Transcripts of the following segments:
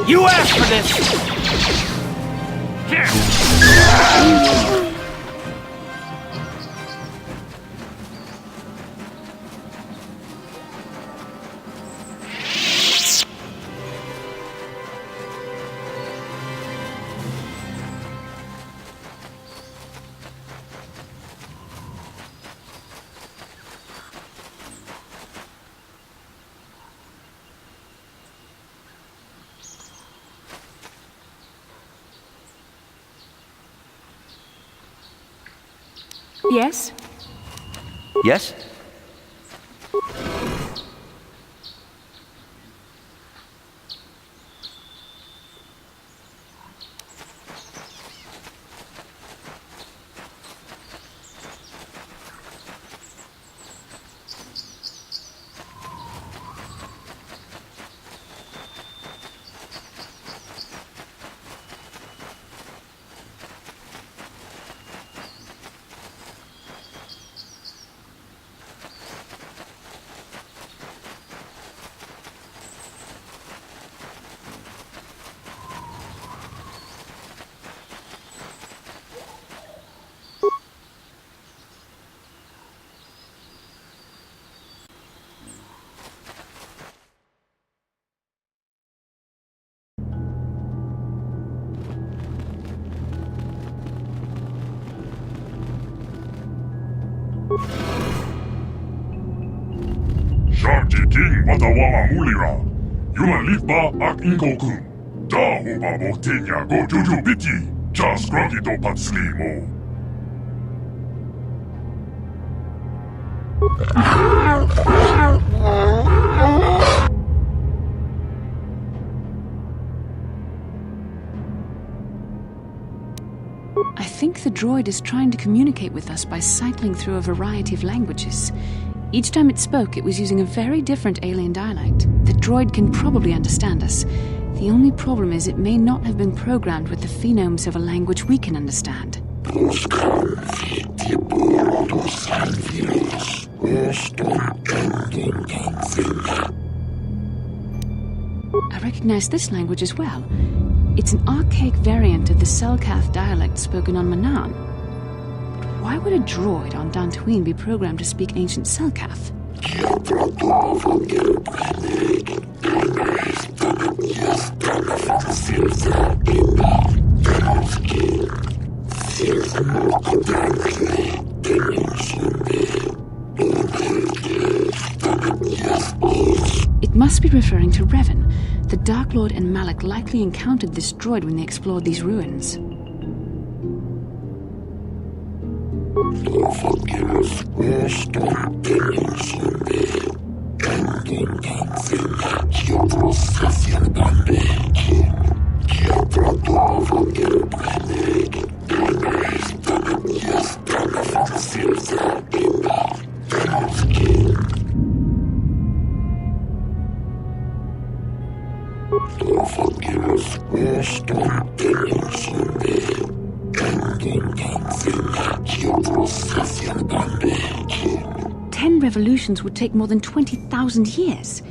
You asked for this! Yes? Yes? Sharky King Watawala Mulira. Yulan Litba ak Inko-kun. Daho ba Boktenya go Juju Biti. Just Groggy do Patsli mo. I think the droid is trying to communicate with us by cycling through a variety of languages. Each time it spoke, it was using a very different alien dialect. The droid can probably understand us. The only problem is it may not have been programmed with the phonemes of a language we can understand. I recognize this language as well. It's an archaic variant of the Selkath dialect spoken on Manaan. But why would a droid on Dantooine be programmed to speak ancient Selkath? It must be referring to Revan. The Dark Lord and Malak likely encountered this droid when they explored these ruins. Revolutions would take more than 20,000 years.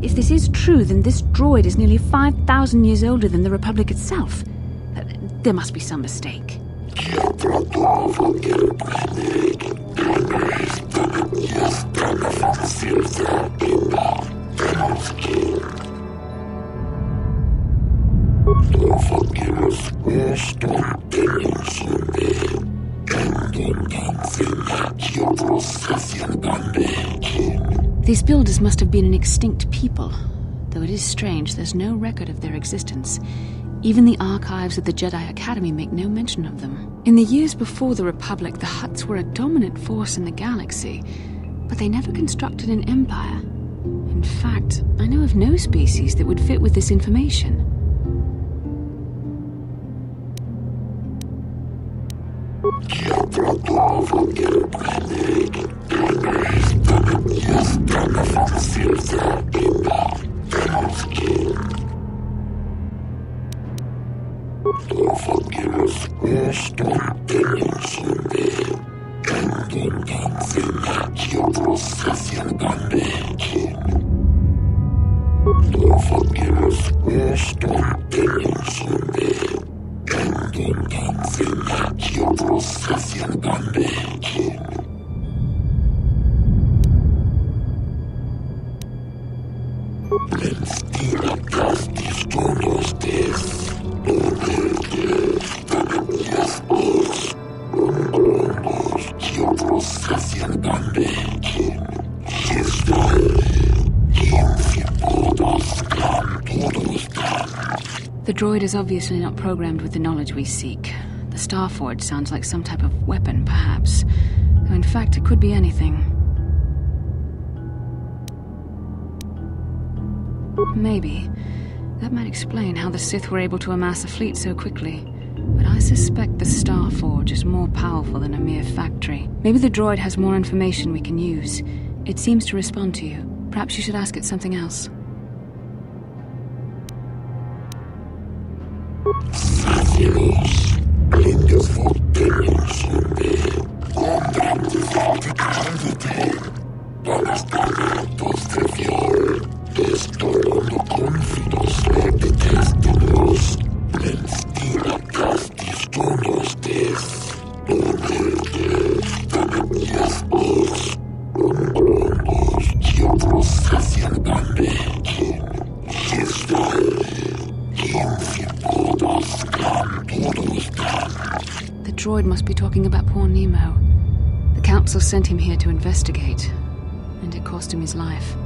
If this is true, then this droid is nearly 5,000 years older than the Republic itself. There must be some mistake. These builders must have been an extinct people, though it is strange there's no record of their existence. Even the archives of the Jedi Academy make no mention of them. In the years before the Republic, the Hutts were a dominant force in the galaxy, but they never constructed an empire. In fact, I know of no species that would fit with this information. The droid is obviously not programmed with the knowledge we seek. The Starforge sounds like some type of weapon, perhaps. Though in fact, it could be anything. Maybe. That might explain how the Sith were able to amass a fleet so quickly. But I suspect the Starforge is more powerful than a mere factory. Maybe the droid has more information we can use. It seems to respond to you. Perhaps you should ask it something else. The droid must be talking about poor Nemo. The Council sent him here to investigate, and it cost him his life.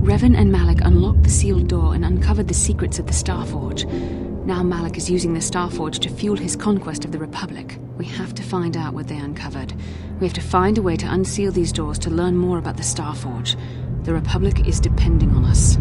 Revan and Malik unlocked the sealed door and uncovered the secrets of the Starforge. Now Malik is using the Starforge to fuel his conquest of the Republic. We have to find out what they uncovered. We have to find a way to unseal these doors to learn more about the Starforge. The Republic is depending on us.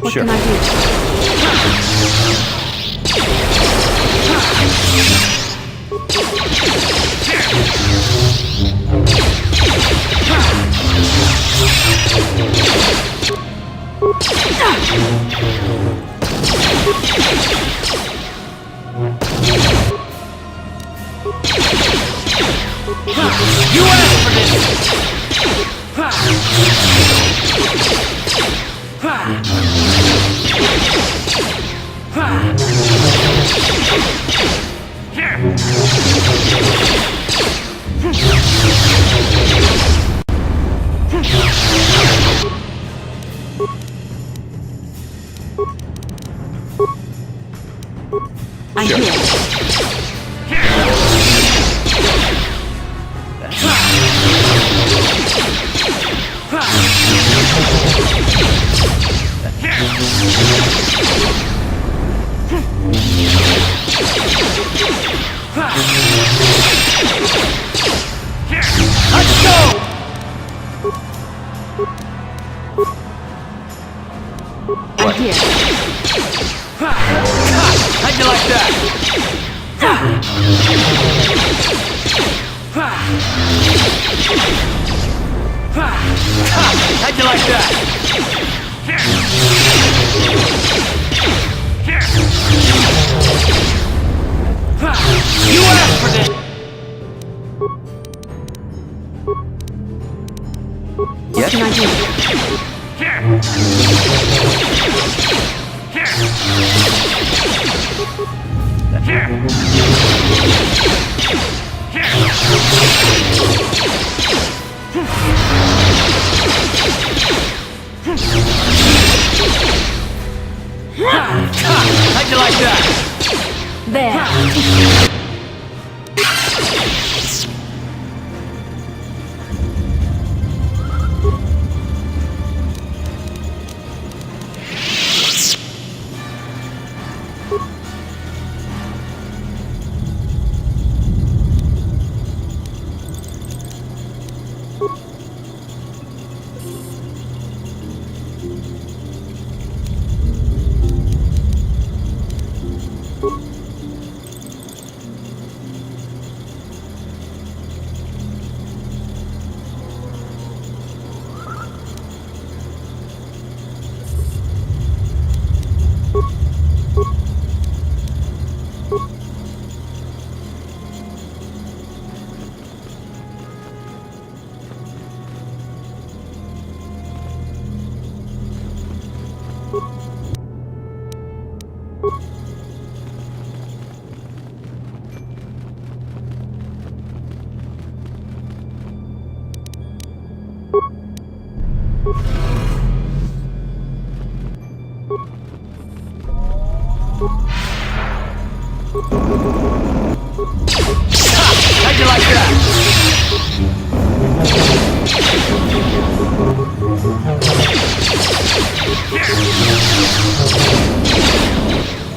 What can I You asked for this! I'm here. Let's go! I'm here. How'd you like that? How'd you like that? You asked for this! What can I do? How'd you like that? There. How'd you like that?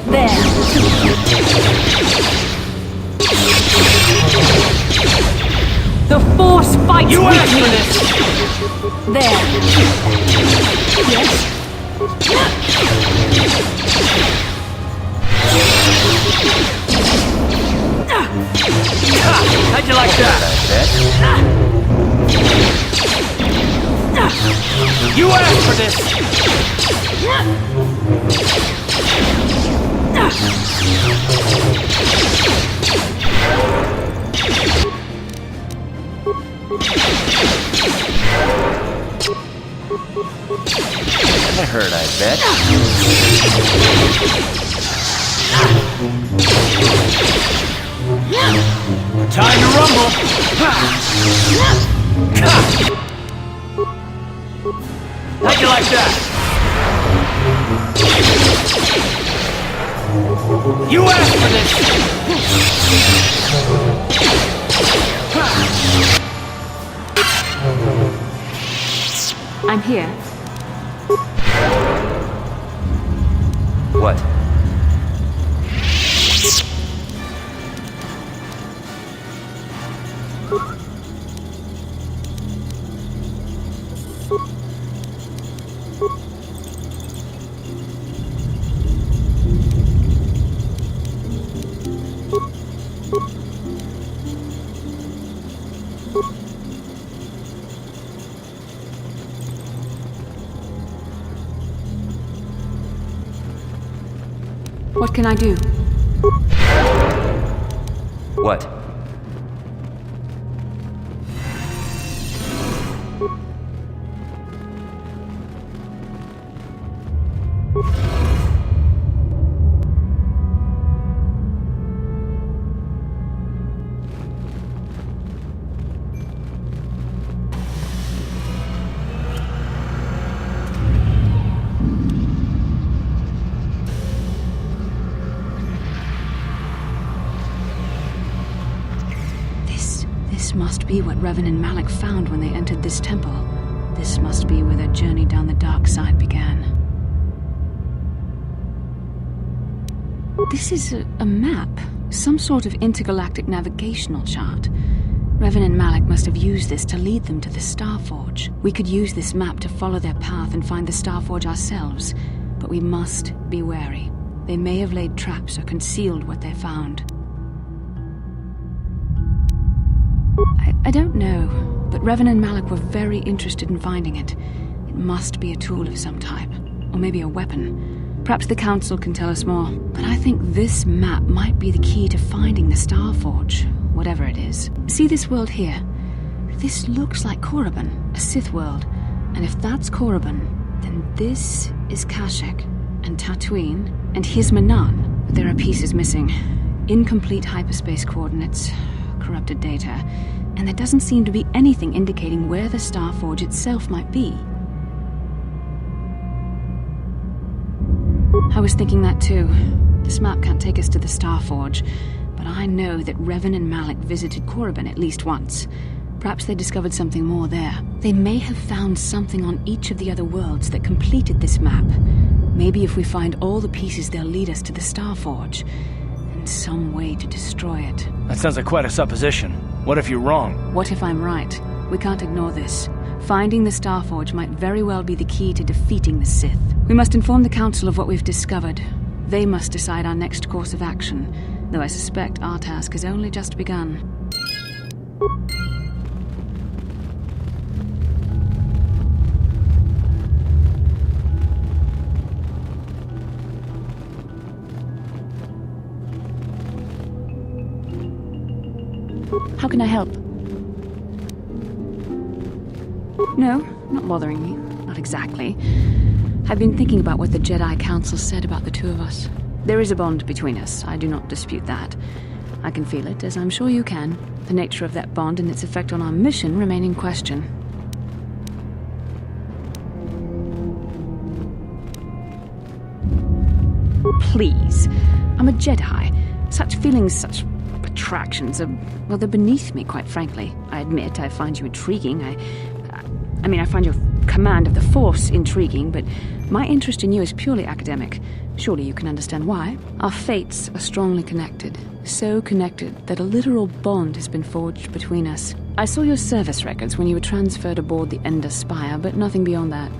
There. The Force fights You with asked me. for this! There. Yes? How'd you like that? You asked for this! That hurt, I bet. Time to rumble! How'd you like that? You asked for this! I'm here. What? What can I do? What? This must be what Revan and Malik found when they entered this temple. This must be where their journey down the dark side began. This is a map. Some sort of intergalactic navigational chart. Revan and Malik must have used this to lead them to the Starforge. We could use this map to follow their path and find the Starforge ourselves, but we must be wary. They may have laid traps or concealed what they found. I don't know, but Revan and Malik were very interested in finding it. It must be a tool of some type, or maybe a weapon. Perhaps the Council can tell us more, but I think this map might be the key to finding the Starforge, whatever it is. See this world here? This looks like Korriban, a Sith world. And if that's Korriban, then this is Kashyyyk, and Tatooine, and here's Manan. But there are pieces missing. Incomplete hyperspace coordinates, corrupted data, and there doesn't seem to be anything indicating where the Starforge itself might be. I was thinking that too. This map can't take us to the Starforge, but I know that Revan and Malik visited Korriban at least once. Perhaps they discovered something more there. They may have found something on each of the other worlds that completed this map. Maybe if we find all the pieces, they'll lead us to the Starforge, and some way to destroy it. That sounds like quite a supposition. What if you're wrong? What if I'm right? We can't ignore this. Finding the Starforge might very well be the key to defeating the Sith. We must inform the Council of what we've discovered. They must decide our next course of action, though I suspect our task has only just begun. How can I help? No, not bothering me. Not exactly. I've been thinking about what the Jedi Council said about the two of us. There is a bond between us, I do not dispute that. I can feel it, as I'm sure you can. The nature of that bond and its effect on our mission remain in question. Please. I'm a Jedi. Such feelings, such attractions are, well, they're beneath me, quite frankly. I admit I find you intriguing. I find your command of the Force intriguing, but my interest in you is purely academic. Surely you can understand why. Our fates are strongly connected. So connected that a literal bond has been forged between us. I saw your service records when you were transferred aboard the Ender Spire, but nothing beyond that.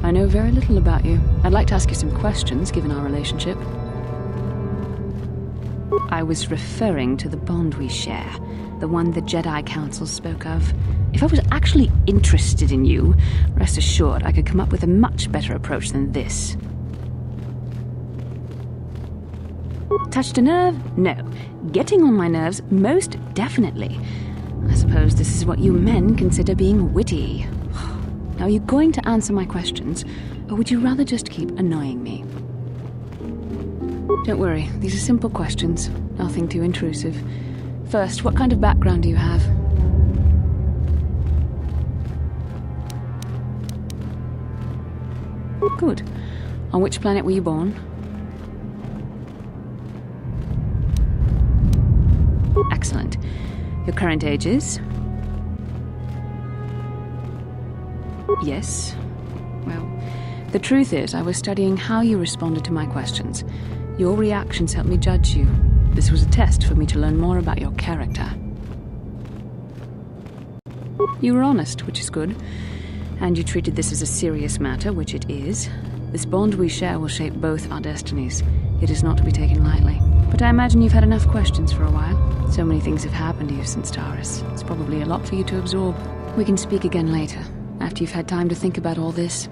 I know very little about you. I'd like to ask you some questions, given our relationship. I was referring to the bond we share, the one the Jedi Council spoke of. If I was actually interested in you, rest assured I could come up with a much better approach than this. Touched a nerve? No. Getting on my nerves? Most definitely. I suppose this is what you men consider being witty. Now, are you going to answer my questions, or would you rather just keep annoying me? Don't worry, these are simple questions, nothing too intrusive. First, what kind of background do you have? Good. On which planet were you born? Excellent. Your current age is? Yes. Well, the truth is, I was studying how you responded to my questions. Your reactions helped me judge you. This was a test for me to learn more about your character. You were honest, which is good. And you treated this as a serious matter, which it is. This bond we share will shape both our destinies. It is not to be taken lightly. But I imagine you've had enough questions for a while. So many things have happened to you since Taurus. It's probably a lot for you to absorb. We can speak again later, after you've had time to think about all this.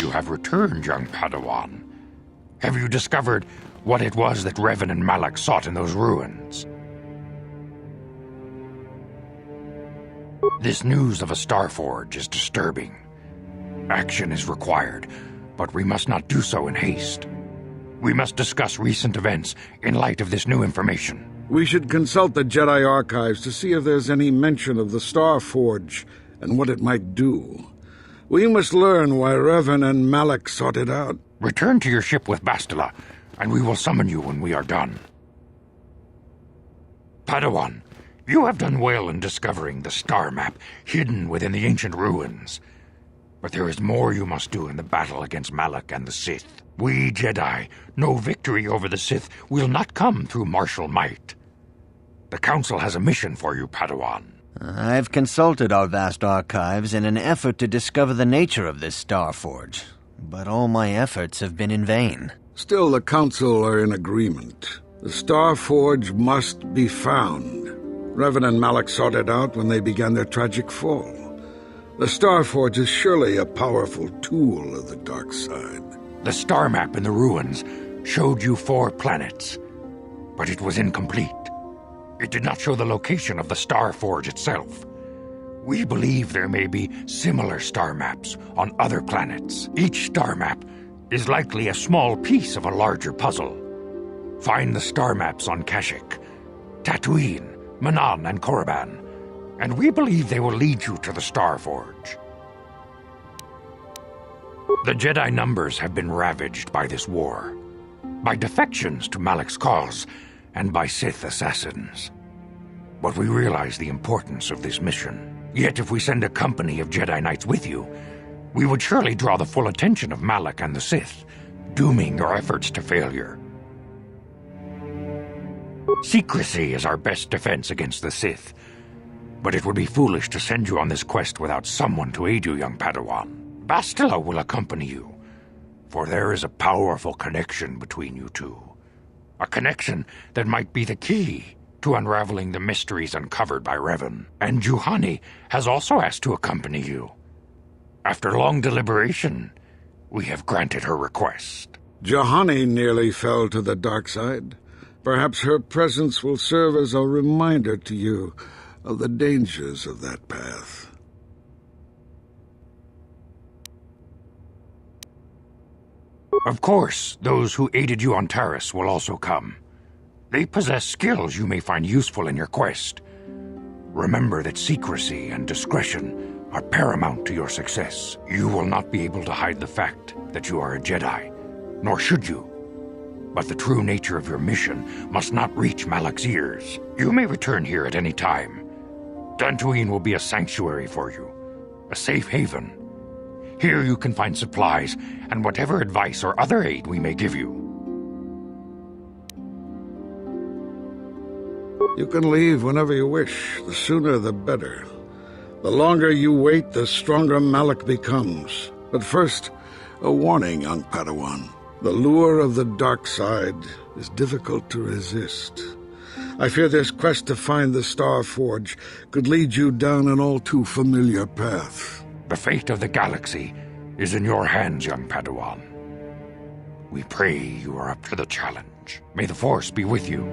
You have returned, young Padawan. Have you discovered what it was that Revan and Malak sought in those ruins? This news of a Starforge is disturbing. Action is required, but we must not do so in haste. We must discuss recent events in light of this new information. We should consult the Jedi archives to see if there's any mention of the Starforge and what it might do. We must learn why Revan and Malak sought it out. Return to your ship with Bastila, and we will summon you when we are done. Padawan, you have done well in discovering the star map hidden within the ancient ruins. But there is more you must do in the battle against Malak and the Sith. We Jedi know victory over the Sith will not come through martial might. The Council has a mission for you, Padawan. I've consulted our vast archives in an effort to discover the nature of this Starforge, but all my efforts have been in vain. Still, the Council are in agreement. The Starforge must be found. Revan and Malak sought it out when they began their tragic fall. The Starforge is surely a powerful tool of the dark side. The star map in the ruins showed you 4 planets, but it was incomplete. It did not show the location of the Starforge itself. We believe there may be similar star maps on other planets. Each star map is likely a small piece of a larger puzzle. Find the star maps on Kashyyyk, Tatooine, Manan, and Korriban, and we believe they will lead you to the Starforge. The Jedi numbers have been ravaged by this war, by defections to Malak's cause, and by Sith assassins. But we realize the importance of this mission. Yet if we send a company of Jedi Knights with you, we would surely draw the full attention of Malak and the Sith, dooming your efforts to failure. Secrecy is our best defense against the Sith, but it would be foolish to send you on this quest without someone to aid you, young Padawan. Bastila will accompany you, for there is a powerful connection between you two. A connection that might be the key to unraveling the mysteries uncovered by Revan. And Juhani has also asked to accompany you. After long deliberation, we have granted her request. Juhani nearly fell to the dark side. Perhaps her presence will serve as a reminder to you of the dangers of that path. Of course, those who aided you on Taris will also come. They possess skills you may find useful in your quest. Remember that secrecy and discretion are paramount to your success. You will not be able to hide the fact that you are a Jedi, nor should you. But the true nature of your mission must not reach Malak's ears. You may return here at any time. Dantooine will be a sanctuary for you, a safe haven. Here you can find supplies and whatever advice or other aid we may give you. You can leave whenever you wish. The sooner the better. The longer you wait, the stronger Malak becomes. But first, a warning, young Padawan. The lure of the dark side is difficult to resist. I fear this quest to find the Starforge could lead you down an all too familiar path. The fate of the galaxy is in your hands, young Padawan. We pray you are up to the challenge. May the Force be with you.